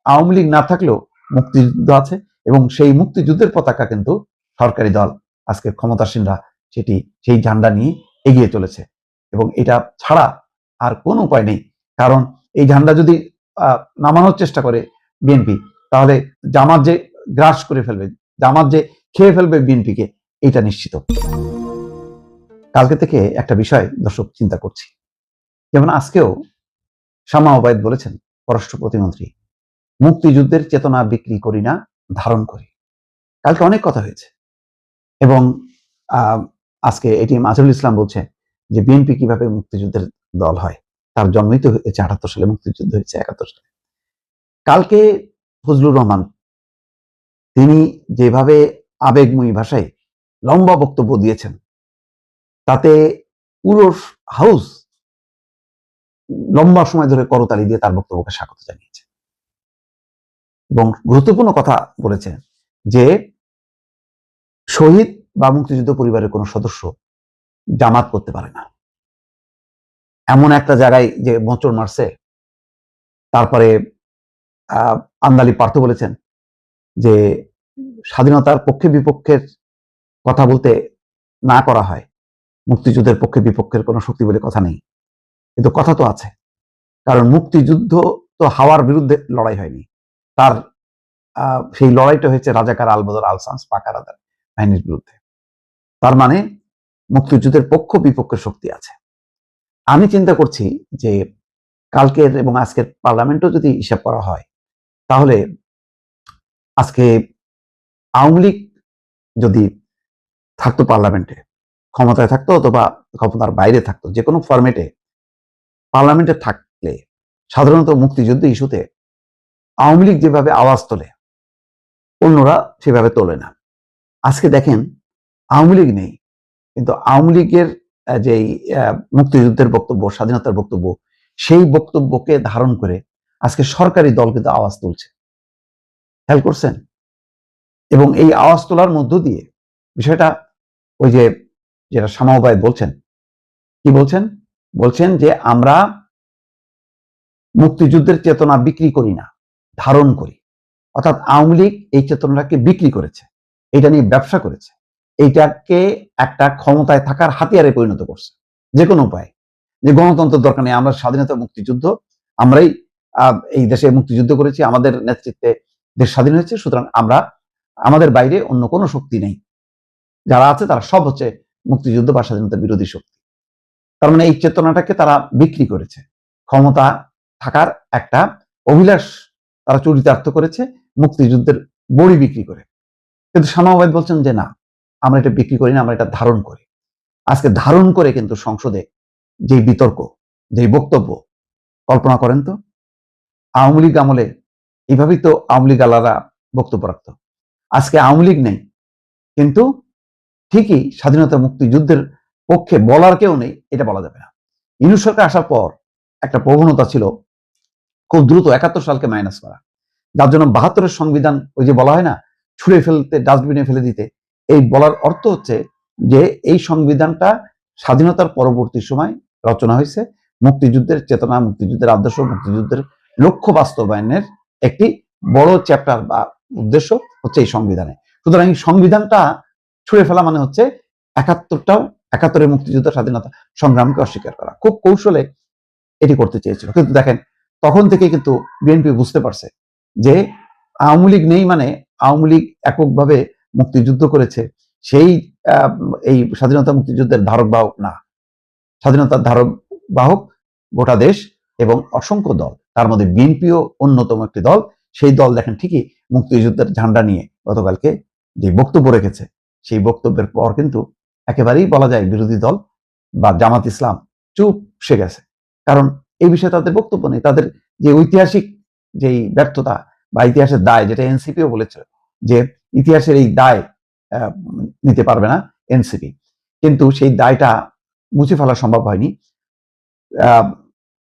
আওয়ামী লীগ না থাকলেও মুক্তিযুদ্ধ আছে, এবং সেই মুক্তিযুদ্ধের পতাকা কিন্তু সরকারি দল আজকে ক্ষমতাসীনরা সেই ঝান্ডা নিয়ে এগিয়ে চলেছে, এবং এটা ছাড়া আর কোনো উপায় নেই। কারণ এই ঝান্ডা যদি নামানোর চেষ্টা করে বিএনপি, তাহলে জামাত যে গ্রাস করে ফেলবে, জামাত যে খেয়ে ফেলবে বিএনপিকে, এটা নিশ্চিত। কালকে থেকে একটা বিষয় দর্শক চিন্তা করছি, যেমন আজকেও শামা ওবায়দ বলেছেন, পররাষ্ট্র প্রতিমন্ত্রী, মুক্তিযুদ্ধের চেতনা বিক্রি করি না, ধারণ করি। কালকে অনেক কথা হয়েছে, এবং আজকে এটিএম আজহারুল ইসলাম বলছে যে বিএনপি কিভাবে মুক্তিযুদ্ধের দল হয়, তার জন্মই তো হয়েছে 78 সালে, মুক্তিযুদ্ধ হয়েছে 71 সালে। কালকে ফজলুর রহমান তিনি যেভাবে আবেগময়ী ভাষায় লম্বা বক্তব্য দিয়েছেন, তাতে পুরো হাউস লম্বা সময় ধরে করতালি দিয়ে তার বক্তব্যকে স্বাগত জানিয়েছে, এবং গুরুত্বপূর্ণ কথা বলেছেন যে শহীদ বা মুক্তিযুদ্ধ পরিবারের কোনো সদস্য জামাত করতে পারে না। এমন একটা জায়গায় যে মোচড় মারছে। তারপরে আন্দালি পার্থ বলেছেন যে স্বাধীনতার পক্ষে বিপক্ষের কথা বলতে না করা হয়, মুক্তিযুদ্ধের পক্ষে বিপক্ষের কোনো শক্তি বলে কথা নেই, কিন্তু কথা তো আছে। কারণ মুক্তিযুদ্ধ তো হাওয়ার বিরুদ্ধে লড়াই হয়নি, তার সেই লড়াইটা হয়েছে রাজাকার আলবদর আলসান্স পাকারাদার বাহিনীর বিরুদ্ধে। তার মানে মুক্তিযুদ্ধের পক্ষ বিপক্ষের শক্তি আছে। আমি চিন্তা করছি যে কালকের এবং আজকের পার্লামেন্টও যদি হিসাব করা হয়, তাহলে আজকে আওয়ামী লীগ যদি থাকতো পার্লামেন্টে, ক্ষমতায় থাকতো অথবা ক্ষমতার বাইরে থাকতো, যে কোনো ফরম্যাটে পার্লামেন্টে থাকলে সাধারণত মুক্তিযুদ্ধ ইস্যুতে আওয়ামী লীগ যেভাবে আওয়াজ তোলে, অন্যরা সেভাবে তোলে না। আজকে দেখেন আওয়ামী লীগ নেই, কিন্তু আওয়ামী লীগের যেই মুক্তিযুদ্ধের বক্তব্য, স্বাধীনতার বক্তব্য, সেই বক্তব্যকে ধারণ করে আজকে সরকারি দল কিন্তু আওয়াজ তুলছে, খেয়াল করছেন? এবং এই আওয়াজ তোলার মধ্য দিয়ে বিষয়টা ওই যে যেটা শামা ওবায়দ বলছেন, কি বলছেন? বলছেন যে আমরা মুক্তিযুদ্ধের চেতনা বিক্রি করি না, ধারণ করি। অর্থাৎ আওয়ামী লীগ এই চেতনাটাকে বিক্রি করেছে, এটা নিয়ে ব্যবসা করেছে, এইটাকে একটা ক্ষমতায় থাকার হাতিয়ারে পরিণত করছে যে কোনো উপায়। যে গণতন্ত্রের দরকার নেই, আমরা স্বাধীনতা মুক্তিযুদ্ধ, আমরাই এই দেশে মুক্তিযুদ্ধ করেছি, আমাদের নেতৃত্বে দেশ স্বাধীন হয়েছে, সুতরাং আমরা, আমাদের বাইরে অন্য কোনো শক্তি নেই, যারা আছে তারা সব হচ্ছে মুক্তিযুদ্ধ বা স্বাধীনতা বিরোধী শক্তি। তার মানে এই চেতনাটাকে তারা বিক্রি করেছে, ক্ষমতা থাকার একটা অভিলাষ তারা চরিতার্থ করেছে মুক্তিযুদ্ধের বড়ি বিক্রি করে। কিন্তু শামা ওবায়দ বলছেন যে না, আমরা এটা বিক্রি করি না, আমরা এটা ধারণ করি। আজকে ধারণ করে কিন্তু সংসদে যে বিতর্ক, যে বক্তব্য, কল্পনা করেন তো, আওয়ামী লীগ আমলে এইভাবেই তো আওয়ামী লীগ আলারা বক্তব্য রাখত। আজকে আওয়ামী লীগ নেই, কিন্তু ঠিকই স্বাধীনতা মুক্তিযুদ্ধের পক্ষে বলার কেউ নেই, এটা বলা যাবে না। ইউনূস সরকার আসার পর একটা প্রবণতা ছিল খুব দ্রুত 71 সালকে মাইনাস করা, যার জন্য 72-এর সংবিধান, ওই যে বলা হয় না, ছুঁড়ে ফেলতে, ডাস্টবিনে ফেলে দিতে, এই বলার অর্থ হচ্ছে যে এই সংবিধানটা স্বাধীনতার পরবর্তী সময় রচনা হয়েছে মুক্তিযুদ্ধের চেতনা, মুক্তিযুদ্ধের আদর্শ, মুক্তিযুদ্ধের লক্ষ্য বাস্তবায়নের একটি বড় চ্যাপ্টার বা উদ্দেশ্য হচ্ছে এই সংবিধানে। সুতরাং এই সংবিধানটা ছুঁড়ে ফেলা মানে হচ্ছে 71-এর মুক্তিযুদ্ধ স্বাধীনতা সংগ্রামকে অস্বীকার করা। খুব কৌশলে এটি করতে চেয়েছিল, কিন্তু দেখেন তখন থেকে কিন্তু বিএনপি বুঝতে পারছে যে আওয়ামী লীগ নেই মানে আওয়ামী লীগ এককভাবে মুক্তিযুদ্ধ করেছে, সেই এই স্বাধীনতা মুক্তিযুদ্ধের ধারক বাহক না। স্বাধীনতার ধারক বাহক গোটা দেশ এবং অসংখ্য দল, তার মধ্যে বিএনপিও অন্যতম একটি দল। সেই দল দেখেন ঠিকই মুক্তিযুদ্ধের ঝান্ডা নিয়ে গতকালকে যে বক্তব্য রেখেছে, সেই বক্তব্যের পর কিন্তু একেবারেই বলা যায় বিরোধী দল বা জামাত ইসলাম চুপ সে গেছে। কারণ এই বিষয়ে তাদের বক্তব্য নেই, তাদের যে ঐতিহাসিক যেই ব্যর্থতা বা ইতিহাসের দায়, যেটা এনসিপিও বলেছিল যে ইতিহাসের এই দায় নিতে পারবে না এনসিপি, কিন্তু সেই দায়টা মুছে ফেলা সম্ভব হয়নি।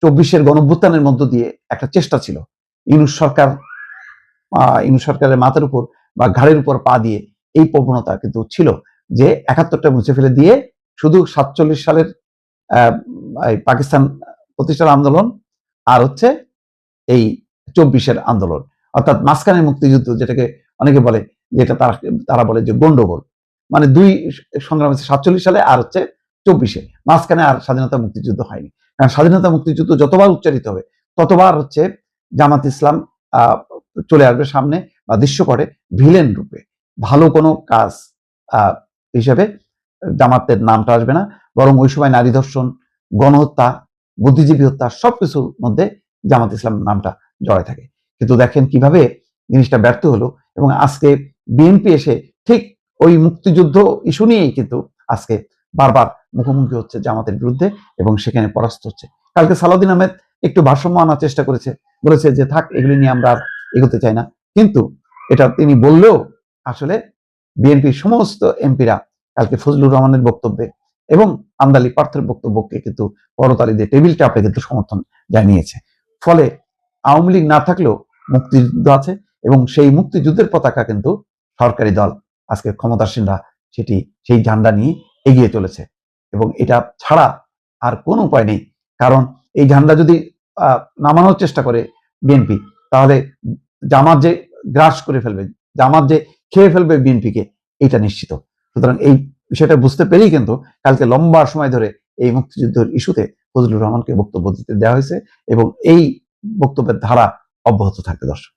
24-এর গণঅভ্যুত্থানের মধ্য দিয়ে একটা চেষ্টা ছিল ইউনূস সরকারের মাথার উপর বা ঘাড়ের উপর পা দিয়ে, এই প্রবণতা কিন্তু ছিল যে 71টা মুছে ফেলে দিয়ে শুধু 47 সালের পাকিস্তান প্রতিষ্ঠার আন্দোলন আর হচ্ছে এই 24-এর আন্দোলন, অর্থাৎ মাঝখানের মুক্তিযুদ্ধ, যেটাকে অনেকে বলে, যেটা তারা বলে যে গন্ডগোল, মানে দুই সংগ্রাম হচ্ছে 47 সালে আর হচ্ছে 24-এ, মাঝখানে আর স্বাধীনতা মুক্তিযুদ্ধ হয়নি। কারণ স্বাধীনতা মুক্তিযুদ্ধ যতবার উচ্চারিত হবে ততবার হচ্ছে জামাত ইসলাম চলে আসবে সামনে বা দৃশ্যপটে ভিলেন রূপে, ভালো কোনো কাজ হিসেবে জামাতের নামটা আসবে না, বরং ওই সময় নারী ধর্ষণ, গণহত্যা, বুদ্ধিজীবী হত্যা সবকিছুর মধ্যে জামাত ইসলাম নামটা জড়ায় থাকে। কিন্তু দেখেন কিভাবে জিনিসটা ব্যর্থ হলো, এবং আজকে বিএনপি এসে ঠিক ওই মুক্তিযুদ্ধ ইস্যু নিয়েই কিন্তু আজকে বারবার মুখোমুখি হচ্ছে জামাতের বিরুদ্ধে এবং সেখানে পরাস্ত হচ্ছে। কালকে সালাউদ্দিন আহমেদ একটু ভারসাম্য আনার চেষ্টা করেছে, বলেছে যে থাক, এগুলি নিয়ে আমরা আর এগোতে চাই না। কিন্তু এটা তিনি বললেও আসলে বিএনপির সমস্ত এমপিরা কালকে ফজলুর রহমানের বক্তব্যে এবং আমদালি পার্থের বক্তব্যকে কিন্তু করতালি দিয়ে টেবিল চাপে কিন্তু সমর্থন জানিয়েছে। ফলে আওয়ামী লীগ না থাকলেও মুক্তিযুদ্ধ আছে, এবং সেই মুক্তিযুদ্ধের পতাকা কিন্তু সরকারি দল আজকে ক্ষমতাসীনরা সেই ঝান্ডা নিয়ে এগিয়ে চলেছে, এবং এটা ছাড়া আর কোনো উপায় নেই। কারণ এই ঝান্ডা যদি নামানোর চেষ্টা করে বিএনপি, তাহলে জামাত যে গ্রাস করে ফেলবে, জামাত যে খেয়ে ফেলবে বিএনপিকে, এটা নিশ্চিত। সুতরাং এই বিষয়টা বুঝতে পেরেই কিন্তু কালকে লম্বা সময় ধরে এই মুক্তিযুদ্ধের ইস্যুতে ফজলুর রহমানকে বক্তব্য দিতে দেওয়া হয়েছে, এবং এই বক্তব্যের ধারা অব্যাহত থাকবে। দর্শক।